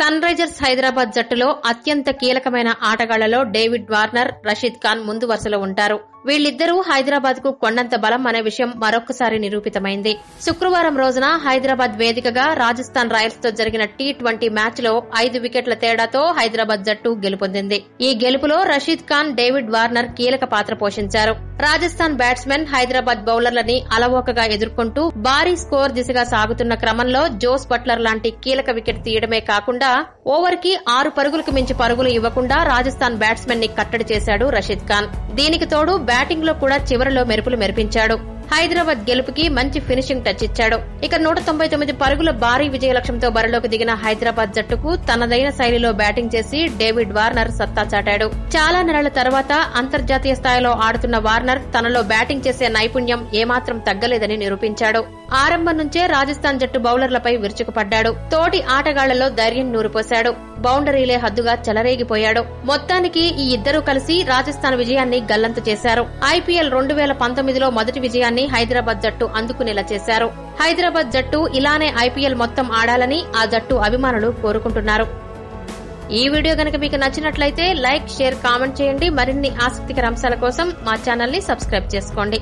Sun Risers Hyderabad జట్టులో అత్యంత కీలకమైన ఆటగాళ్లలో డేవిడ్ వార్నర్, రషీద్ ఖాన్ ముందు వరుసలో ఉంటారు. వీళ్లిద్దరూ హైదరాబాద్ కు కొండంత బలం అనే విషయం మరొక్కసారి నిరూపితమైంది. శుక్రవారం రోజున హైదరాబాద్ వేదికగా రాజస్థాన్ రాయల్స్ తో జరిగిన T20 మ్యాచ్ లో 5 వికెట్ల తేడాతో హైదరాబాద్ జట్టు గెలుపొందింది. ఈ గెలుపులో రషీద్ ఖాన్, డేవిడ్ వార్నర్ కీలక పాత్ర పోషించారు. రాజస్థాన్ బ్యాట్స్మెన్ హైదరాబాద్ బౌలర్లని అలవోకగా ఎదుర్కొంటూ భారీ స్కోర్ దిశగా సాగుతున్న క్రమంలో జోస్ బట్లర్ లాంటి కీలక వికెట్ తీయడమే కాకుండా ఓవర్ కి 6 పరుగులకు మించి పరుగులు ఇవ్వకుండా రాజస్థాన్ బ్యాట్స్మెన్ ని కట్టడి చేశాడు రషీద్ ఖాన్. దీనికి తోడు బ్యాటింగ్ లో కూడా చివరిలో మెరుపులు మెరిపించాడు. హైదరాబాద్ గెలుపుకి మంచి ఫినిషింగ్ టచ్ ఇచ్చాడు. ఇక 199 పరుగుల భారీ విజయ లక్ష్యంతో బరిలోకి దిగిన హైదరాబాద్ జట్టుకు తనదైన శైలిలో బ్యాటింగ్ చేసి డేవిడ్ వార్నర్ సత్తా చాటాడు. చాలా నెలల తర్వాత అంతర్జాతీయ స్థాయిలో ఆడుతున్న వార్నర్ తనలో బ్యాటింగ్ చేసే నైపుణ్యం ఏమాత్రం తగ్గలేదని నిరూపించాడు. ఆరంభం నుంచే రాజస్థాన్ జట్టు బౌలర్లపై విరుచుకుపడ్డాడు. తోటి ఆటగాళ్లలో ధైర్యం నూరిపోశాడు. బౌండరీలే హద్దుగా చెలరేగిపోయాడు. మొత్తానికి ఈ ఇద్దరూ కలిసి రాజస్థాన్ విజయాన్ని గల్లంతు చేశారు. IPL 2019లో మొదటి విజయాన్ని హైదరాబాద్ జట్టు అందుకునేలా చేశారు. హైదరాబాద్ జట్టు ఇలానే IPL మొత్తం ఆడాలని ఆ జట్టు అభిమానులు కోరుకుంటున్నారు. ఈ వీడియో గనక మీకు నచ్చినట్లయితే లైక్, షేర్, కామెంట్ చేయండి. మరిన్ని ఆసక్తికర అంశాల కోసం మా ఛానల్ ని సబ్స్క్రైబ్ చేసుకోండి.